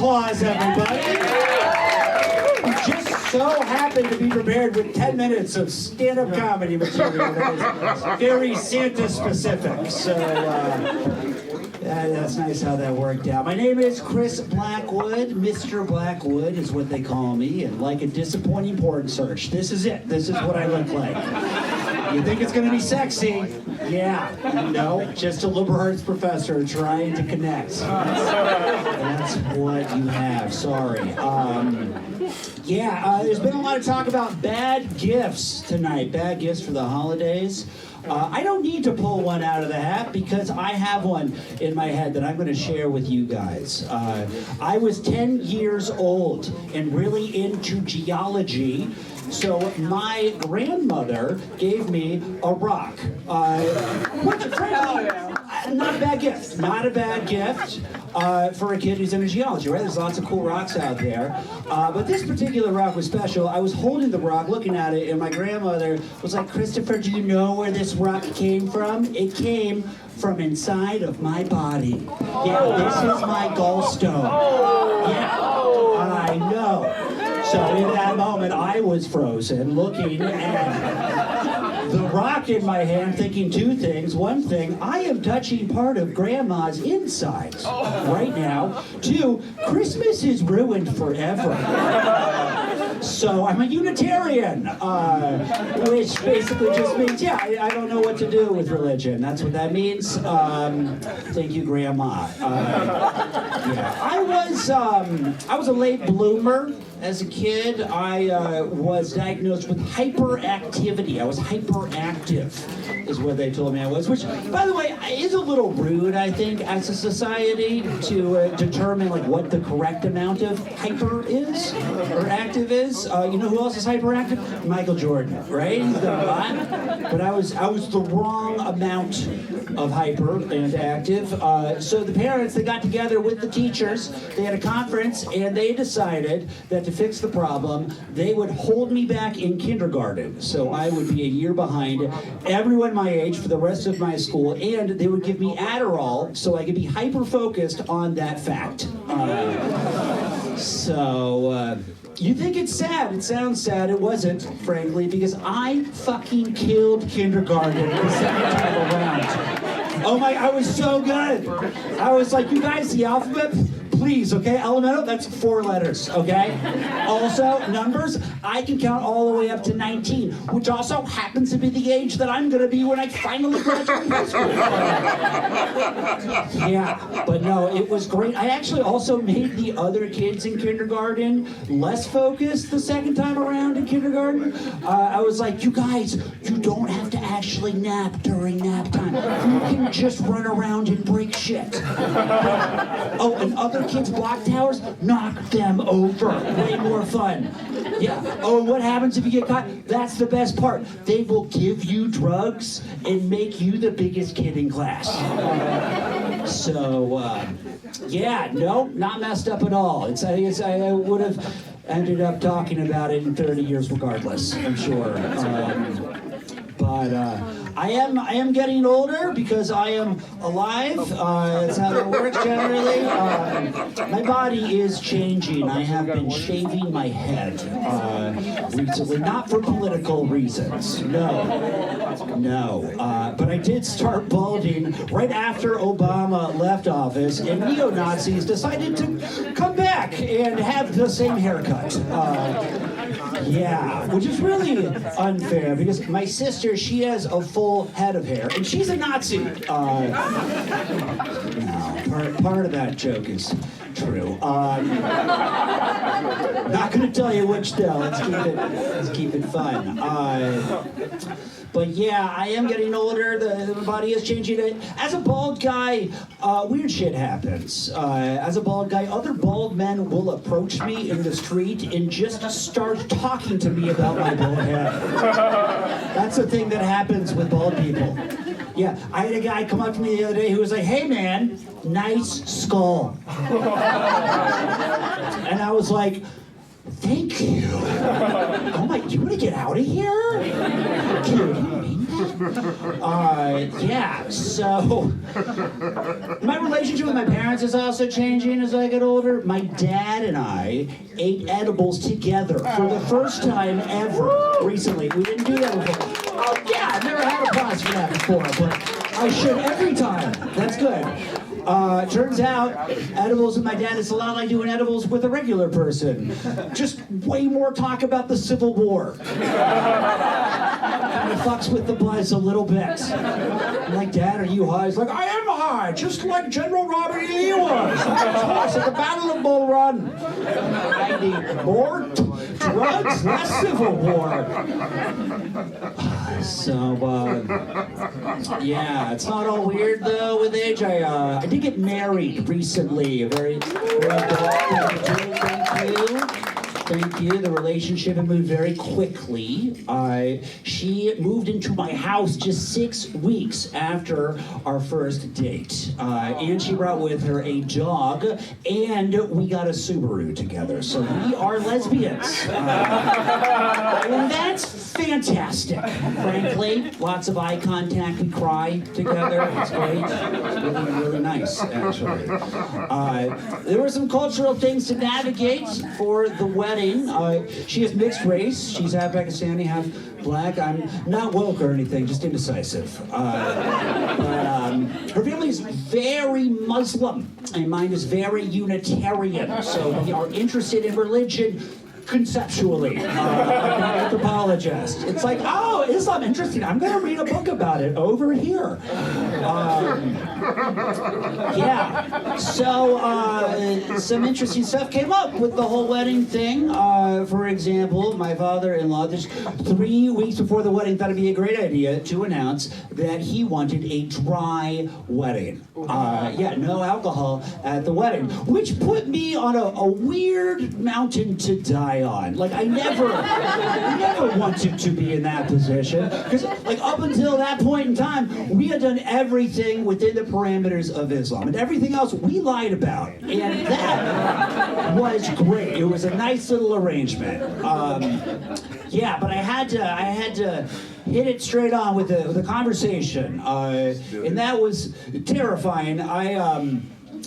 applause, everybody. Just so happened to be prepared with 10 minutes of stand-up comedy material that is very Santa-specific. So that's nice how that worked out. My name is Chris Blackwood. Mr. Blackwood is what they call me, and like a disappointing porn search, this is it. This is what I look like. You think it's going to be sexy? Yeah. No, just a liberal arts professor trying to connect. That's what you have. Sorry. There's been a lot of talk about bad gifts tonight. Bad gifts for the holidays. I don't need to pull one out of the hat because I have one in my head that I'm going to share with you guys. I was 10 years old and really into geology. So my grandmother gave me a rock, which frankly, not a bad gift. Not a bad gift for a kid who's into geology, right? There's lots of cool rocks out there. But this particular rock was special. I was holding the rock, looking at it, and my grandmother was like, "Christopher, do you know where this rock came from? It came from inside of my body. Yeah, this is my gallstone." Yeah, I know. So in that moment, I was frozen, looking at the rock in my hand, thinking two things. One thing, I am touching part of Grandma's insides right now. Two, Christmas is ruined forever. So I'm a Unitarian, which basically just means, I don't know what to do with religion. That's what that means. Thank you, Grandma. I was a late bloomer. As a kid, I was diagnosed with hyperactivity. I was hyperactive, is what they told me I was, which, by the way, is a little rude, I think, as a society to determine like what the correct amount of hyper is, or active is. You know who else is hyperactive? Michael Jordan, right? He's done a lot. But I was the wrong amount of hyper and active. So the parents, they got together with the teachers, they had a conference, and they decided that to fix the problem, they would hold me back in kindergarten. So I would be a year behind everyone my age for the rest of my school, and they would give me Adderall so I could be hyper-focused on that fact. You think it's sad. It sounds sad. It wasn't, frankly, because I fucking killed kindergarten the second time around. Oh my, I was so good. I was like, you guys, the alphabet? Please, okay? Elemental, that's 4 letters, okay? Also, numbers, I can count all the way up to 19, which also happens to be the age that I'm gonna be when I finally graduate high school. Yeah, but no, it was great. I actually also made the other kids in kindergarten less focused the second time around in kindergarten. I was like, you guys, you don't have to actually nap during nap time. You can just run around and break shit. Oh, and other kids' block towers, knock them over. Way more fun. Yeah. Oh, what happens if you get caught? That's the best part. They will give you drugs and make you the biggest kid in class. No, not messed up at all. I would have ended up talking about it in 30 years regardless, I'm sure. I am getting older because I am alive. That's how that works generally. My body is changing. I have been shaving my head recently, not for political reasons. No. But I did start balding right after Obama left office, and neo-Nazis decided to come back and have the same haircut. Which is really unfair because my sister, she has a full head of hair, and she's a Nazi. Part of that joke is true. Not going to tell you which though. Let's keep it fun. But yeah, I am getting older. The body is changing. As a bald guy, weird shit happens. As a bald guy, other bald men will approach me in the street and just start talking to me about my bald head. That's the thing that happens with bald people. Yeah, I had a guy come up to me the other day who was like, "Hey man, nice skull." And I was like, "Thank you." Oh my, do you want to get out of here? Dude, you mean Yeah, so my relationship with my parents is also changing as I get older. My dad and I ate edibles together for the first time ever recently. We didn't do that before. Oh yeah, I've never had applause for that before, but I should every time. That's good. Turns out, edibles with my dad is a lot like doing edibles with a regular person. Just way more talk about the Civil War. Kind of fucks with the buzz a little bit. I'm like, Dad, are you high? He's like, I am high, just like General Robert E. Lee was. At the Battle of Bull Run. I need more drugs, less Civil War. So, yeah, it's not all weird though with age. I did get married recently. Very thank you. Thank you. The relationship had moved very quickly. She moved into my house just 6 weeks after our first date. And she brought with her a dog, and we got a Subaru together. So we are lesbians. And that's fantastic, frankly. Lots of eye contact. We cry together. It's great. It's really, really nice, actually. There were some cultural things to navigate for the wedding. She is mixed race. She's half Pakistani, half black. I'm not woke or anything, just indecisive. Her family is very Muslim, and mine is very Unitarian. So we are interested in religion conceptually. I'm not an anthropologist. It's like, oh, Islam, interesting. I'm going to read a book about it over here. Yeah. So some interesting stuff came up with the whole wedding thing. For example, my father-in-law, just 3 weeks before the wedding, thought it'd be a great idea to announce that he wanted a dry wedding. Yeah, no alcohol at the wedding, which put me on a weird mountain to die on. Like, I never wanted to be in that position, because like up until that point in time, we had done everything within the parameters of Islam, and everything else we lied about, and that was great. It was a nice little arrangement. Yeah, but I had to hit it straight on with the conversation, and that was terrifying.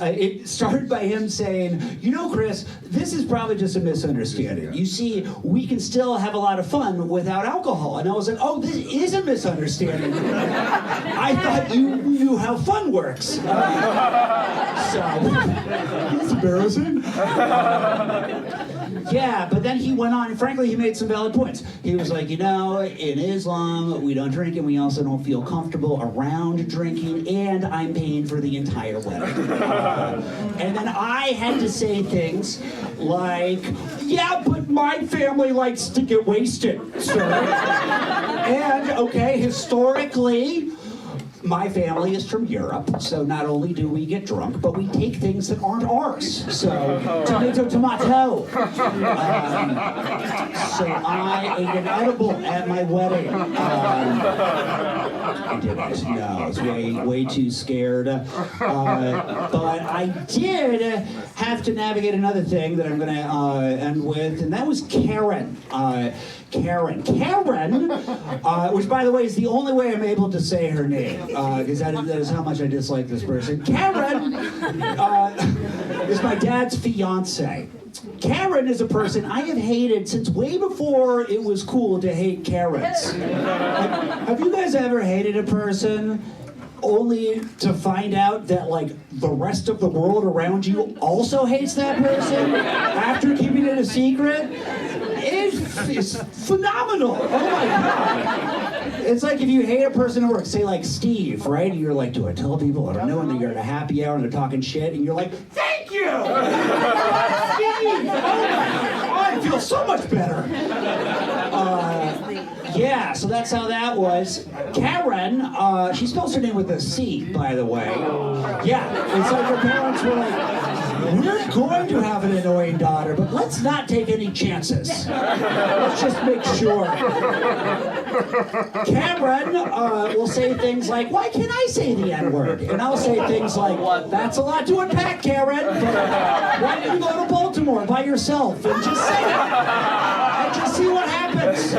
It started by him saying, you know, Chris, this is probably just a misunderstanding. You see, we can still have a lot of fun without alcohol. And I was like, oh, this is a misunderstanding. I thought you knew how fun works. So, it's embarrassing. Yeah, but then he went on, and frankly, he made some valid points. He was like, you know, in Islam, we don't drink, and we also don't feel comfortable around drinking, and I'm paying for the entire wedding. And then I had to say things like, yeah, but my family likes to get wasted, sir. And, okay, historically, my family is from Europe, so not only do we get drunk, but we take things that aren't ours. So, tomato. So I ate an edible at my wedding. I didn't. No, I was way too scared. But I did have to navigate another thing that I'm going to end with, and that was Karen. Karen, which by the way is the only way I'm able to say her name, because that is how much I dislike this person. Karen is my dad's fiance. Karen is a person I have hated since way before it was cool to hate Karens. Like, have you guys ever hated a person only to find out that, like, the rest of the world around you also hates that person after keeping it a secret? It's phenomenal. Oh my God. It's like if you hate a person at work, say like Steve, right? And you're like, do I tell people? I don't know. And then you're at a happy hour and they're talking shit, and you're like, thank you! Steve! Oh my God, I feel so much better. Yeah, so that's how that was. Karen, she spells her name with a C, by the way. Yeah, it's like her parents were like, we're going to have an annoying daughter, but let's not take any chances. Let's just make sure. Cameron will say things like, why can't I say the N-word? And I'll say things like, that's a lot to unpack, Karen, but why don't you go to Baltimore by yourself and just say it? And just see what happens.